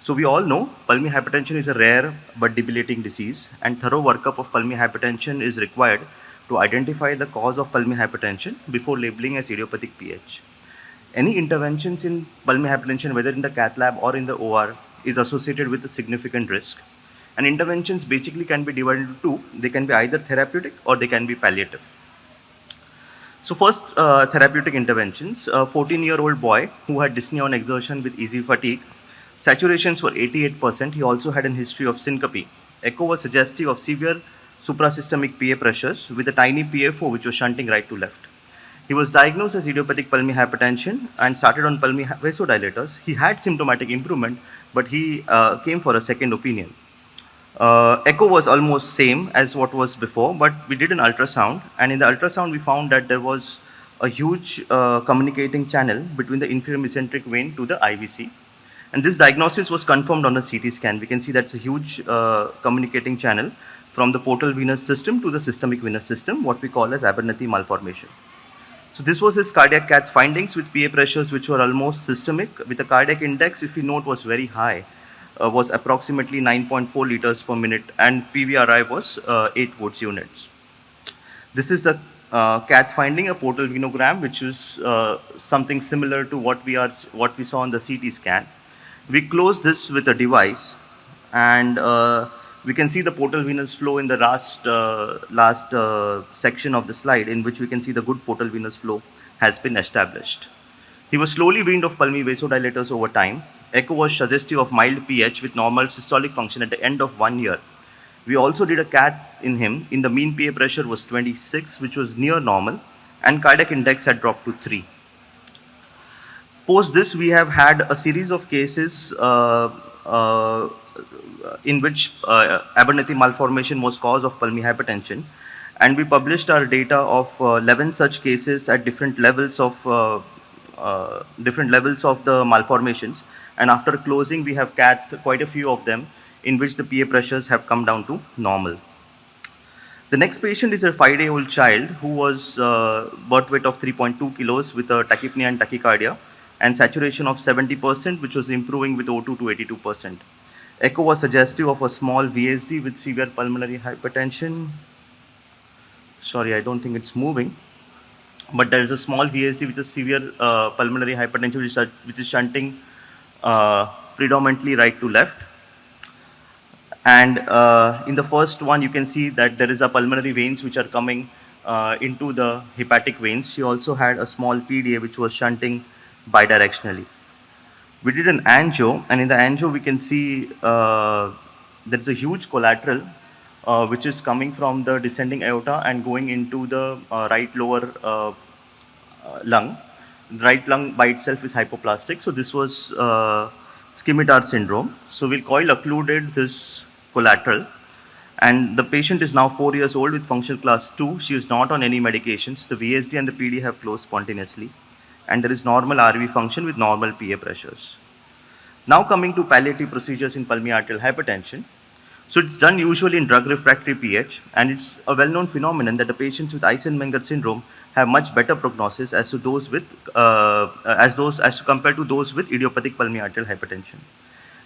So we all know pulmonary hypertension is a rare but debilitating disease, and thorough workup of pulmonary hypertension is required to identify the cause of pulmonary hypertension before labeling as idiopathic PH. Any interventions in pulmonary hypertension, whether in the cath lab or in the OR, is associated with a significant risk. And interventions basically can be divided into two. They can be either therapeutic or they can be palliative. So first, therapeutic interventions. A 14-year-old boy who had dyspnea on exertion with easy fatigue. Saturations were 88%. He also had a history of syncope. Echo was suggestive of severe suprasystemic PA pressures with a tiny PFO which was shunting right to left. He was diagnosed as idiopathic pulmonary hypertension and started on pulmonary vasodilators. He had symptomatic improvement, but he came for a second opinion. Echo was almost same as what was before, but we did an ultrasound, and in the ultrasound we found that there was a huge communicating channel between the inferior mesenteric vein to the IVC, and this diagnosis was confirmed on a CT scan. We can see that's a huge communicating channel from the portal venous system to the systemic venous system, what we call as Abernethy malformation. So this was his cardiac cath findings with PA pressures which were almost systemic, with a cardiac index, if you note, was very high. Was approximately 9.4 liters per minute, and PVRI was 8 Woods units. This is the cath finding, a portal venogram, which is something similar to what we saw on the CT scan. We close this with a device, and we can see the portal venous flow in the last section of the slide, in which we can see the good portal venous flow has been established. He was slowly weaned off pulmonary vasodilators over time. Echo was suggestive of mild PH with normal systolic function at the end of 1 year. We also did a cath in him. In the mean PA pressure was 26, which was near normal, and cardiac index had dropped to 3. Post this, we have had a series of cases in which Abernethy malformation was cause of pulmonary hypertension, and we published our data of 11 such cases at different levels of the malformations, and after closing we have cath quite a few of them in which the PA pressures have come down to normal. The next patient is a 5-day-old child who was birth weight of 3.2 kilos with a tachypnea and tachycardia and saturation of 70%, which was improving with O2 to 82%. Echo was suggestive of a small VSD with severe pulmonary hypertension. Sorry, I don't think it's moving. But there is a small VSD with a severe pulmonary hypertension which is shunting predominantly right to left. And in the first one, you can see that there is a pulmonary veins which are coming into the hepatic veins. She also had a small PDA which was shunting bidirectionally. We did an angio, and in the angio we can see there's a huge collateral which is coming from the descending aorta and going into the right lower lung. The right lung by itself is hypoplastic, so this was scimitar syndrome. So we'll coil occluded this collateral, and the patient is now 4 years old with functional class 2. She is not on any medications. The VSD and the PD have closed spontaneously, and there is normal RV function with normal PA pressures. Now coming to palliative procedures in pulmonary arterial hypertension. So it's done usually in drug refractory PH, and it's a well-known phenomenon that the patients with Eisenmenger syndrome have much better prognosis as to those with as compared to those with idiopathic pulmonary arterial hypertension.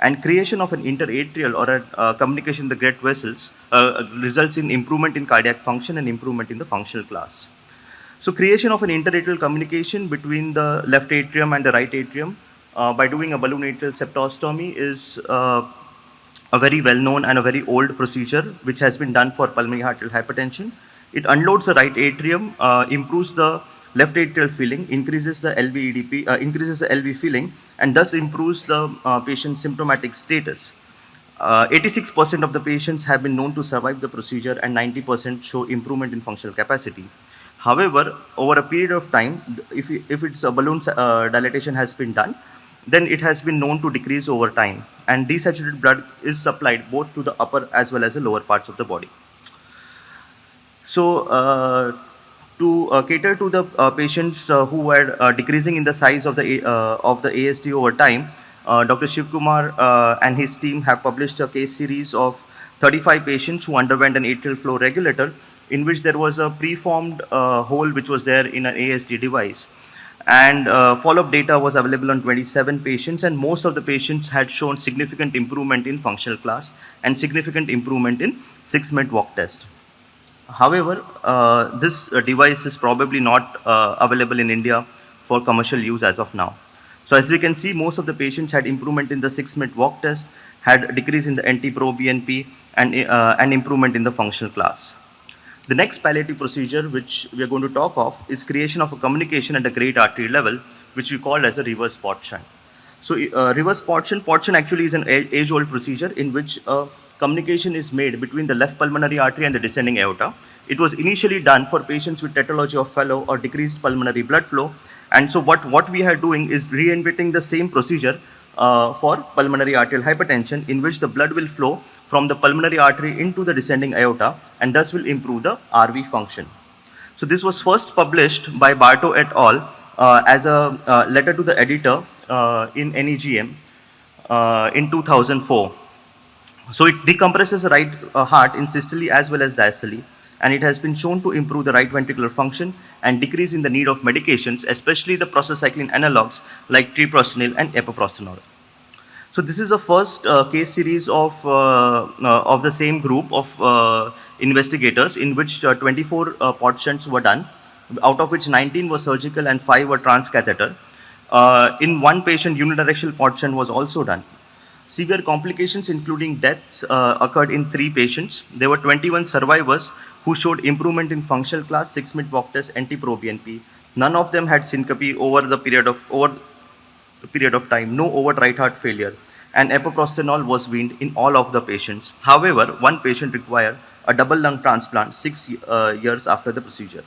And creation of an interatrial or a communication in the great vessels results in improvement in cardiac function and improvement in the functional class. So creation of an interatrial communication between the left atrium and the right atrium by doing a balloon atrial septostomy is a very well-known and a very old procedure which has been done for pulmonary arterial hypertension. It unloads the right atrium, improves the left atrial filling, increases the LV increases the LV filling, and thus improves the patient's symptomatic status. 86% of the patients have been known to survive the procedure, and 90% show improvement in functional capacity. However, over a period of time, if it's a balloon dilatation has been done, then it has been known to decrease over time, and desaturated blood is supplied both to the upper as well as the lower parts of the body. So to cater to the patients who were decreasing in the size of the ASD over time, Dr. Shiv Kumar and his team have published a case series of 35 patients who underwent an atrial flow regulator, in which there was a preformed hole which was there in an ASD device. And follow-up data was available on 27 patients, and most of the patients had shown significant improvement in functional class and significant improvement in 6-minute walk test. However, this device is probably not available in India for commercial use as of now. So as we can see, most of the patients had improvement in the 6-minute walk test, had decrease in the NT-proBNP, and an improvement in the functional class. The next palliative procedure which we are going to talk of is creation of a communication at a great artery level, which we call as a reverse port shunt. So reverse port shunt actually is an age-old procedure in which communication is made between the left pulmonary artery and the descending aorta. It was initially done for patients with tetralogy of Fallot or decreased pulmonary blood flow. And so what we are doing is reinventing the same procedure for pulmonary arterial hypertension, in which the blood will flow from the pulmonary artery into the descending aorta and thus will improve the RV function. So this was first published by Barto et al. As a letter to the editor in NEGM in 2004. So it decompresses the right heart in systole as well as diastole, and it has been shown to improve the right ventricular function and decrease in the need of medications, especially the prostacyclin analogs like treprostinil and epoprostenol. So this is the first case series of the same group of investigators, in which 24 port shunts were done, out of which 19 were surgical and 5 were transcatheter. In one patient, unidirectional port shunt was also done. Severe complications, including deaths, occurred in 3 patients. There were 21 survivors who showed improvement in functional class, 6-minute walk test, NT-proBNP. None of them had syncope over the period of time, no overt right heart failure, and epoprostenol was weaned in all of the patients. However, one patient required a double lung transplant 6 years after the procedure.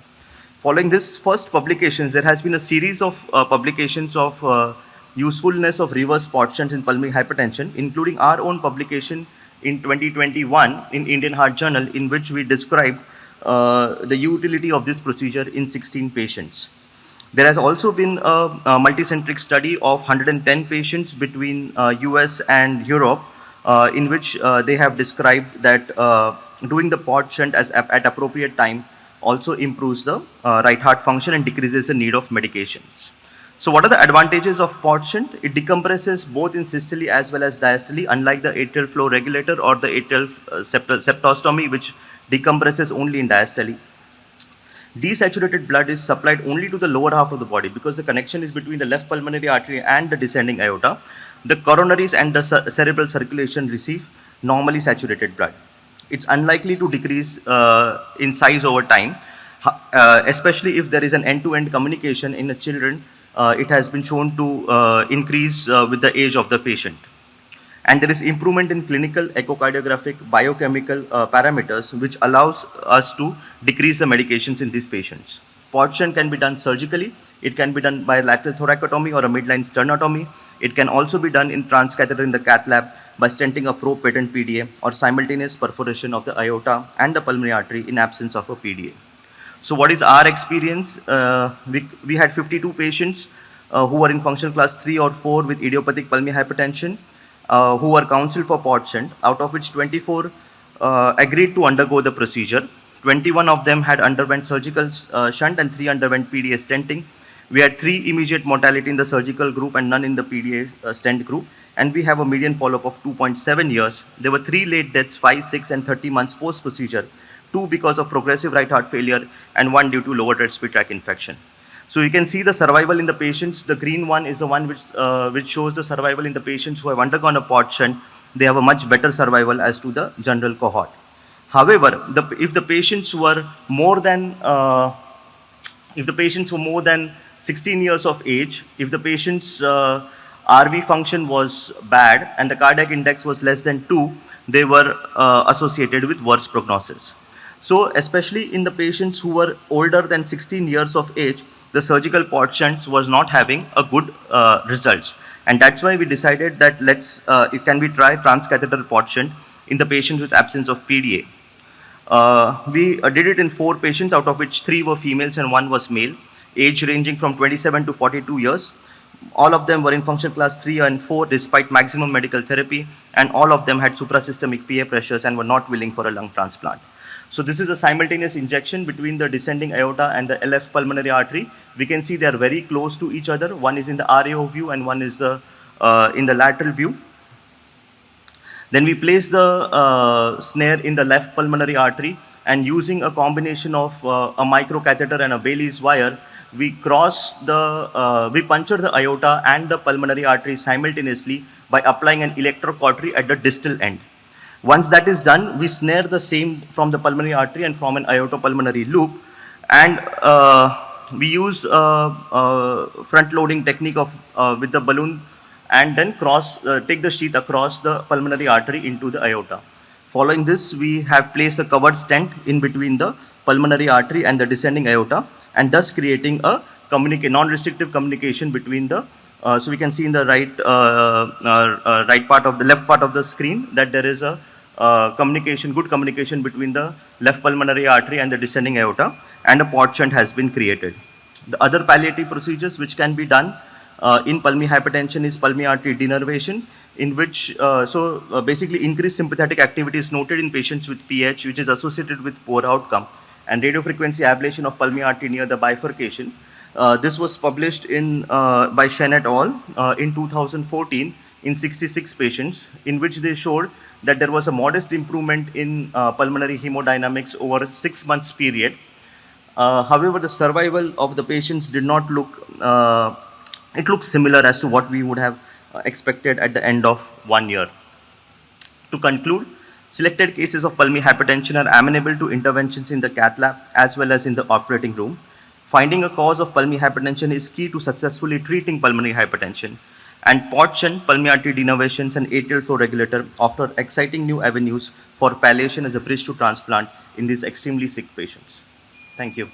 Following this first publications, there has been a series of publications of usefulness of reverse port shunt in pulmonary hypertension, including our own publication in 2021 in Indian Heart Journal, in which we described the utility of this procedure in 16 patients. There has also been a multicentric study of 110 patients between US and Europe, in which they have described that doing the port shunt at appropriate time also improves the right heart function and decreases the need of medications. So what are the advantages of port shunt? It decompresses both in systole as well as diastole, unlike the atrial flow regulator or the atrial septostomy, which decompresses only in diastole. Desaturated blood is supplied only to the lower half of the body because the connection is between the left pulmonary artery and the descending aorta. The coronaries and the cerebral circulation receive normally saturated blood. It's unlikely to decrease in size over time, especially if there is an end-to-end communication in the children. It has been shown to increase with the age of the patient. And there is improvement in clinical, echocardiographic, biochemical parameters, which allows us to decrease the medications in these patients. Port shunt can be done surgically. It can be done by lateral thoracotomy or a midline sternotomy. It can also be done in transcatheter in the cath lab by stenting a propatent PDA or simultaneous perforation of the aorta and the pulmonary artery in absence of a PDA. So what is our experience? We had 52 patients who were in functional class 3 or 4 with idiopathic pulmonary hypertension, who were counseled for port shunt, out of which 24 agreed to undergo the procedure. 21 of them had underwent surgical shunt and 3 underwent PDA stenting. We had 3 immediate mortality in the surgical group and none in the PDA stent group. And we have a median follow-up of 2.7 years. There were 3 late deaths, 5, 6 and 30 months post-procedure, 2 because of progressive right heart failure and 1 due to lower respiratory tract infection. So you can see the survival in the patients. The green one is the one which shows the survival in the patients who have undergone a port shunt. They have a much better survival as to the general cohort. However, if the patients were more than 16 years of age, if the patient's RV function was bad and the cardiac index was less than 2, they were associated with worse prognosis. So especially in the patients who were older than 16 years of age, the surgical port shunts was not having a good results. And that's why we decided that it can be try transcatheter port shunt in the patients with absence of PDA. We did it in 4 patients, out of which 3 were females and 1 was male, age ranging from 27 to 42 years. All of them were in functional class 3 and 4 despite maximum medical therapy, and all of them had suprasystemic PA pressures and were not willing for a lung transplant. So this is a simultaneous injection between the descending aorta and the left pulmonary artery. We can see they are very close to each other. One is in the RAO view and one is in the lateral view. Then we place the snare in the left pulmonary artery, and using a combination of a microcatheter and a Bailey's wire, we puncture the aorta and the pulmonary artery simultaneously by applying an electrocautery at the distal end. Once that is done, we snare the same from the pulmonary artery and form an aortopulmonary loop, and we use front loading technique of with the balloon, and then take the sheath across the pulmonary artery into the aorta. Following this, we have placed a covered stent in between the pulmonary artery and the descending aorta, and thus creating a non-restrictive communication between the. So we can see in the left part of the screen that there is a good communication between the left pulmonary artery and the descending aorta, and a port shunt has been created. The other palliative procedures which can be done in pulmonary hypertension is pulmonary artery denervation, in which basically increased sympathetic activity is noted in patients with PH, which is associated with poor outcome, and radiofrequency ablation of pulmonary artery near the bifurcation. This was published by Shen et al. In 2014 in 66 patients, in which they showed that there was a modest improvement in pulmonary hemodynamics over 6 months period. However, the survival of the patients did not look, it looks similar as to what we would have expected at the end of 1 year. To conclude, selected cases of pulmonary hypertension are amenable to interventions in the cath lab as well as in the operating room. Finding a cause of pulmonary hypertension is key to successfully treating pulmonary hypertension, and port shunt, pulmonary artery denervations, and atrial flow regulator offer exciting new avenues for palliation as a bridge to transplant in these extremely sick patients. Thank you.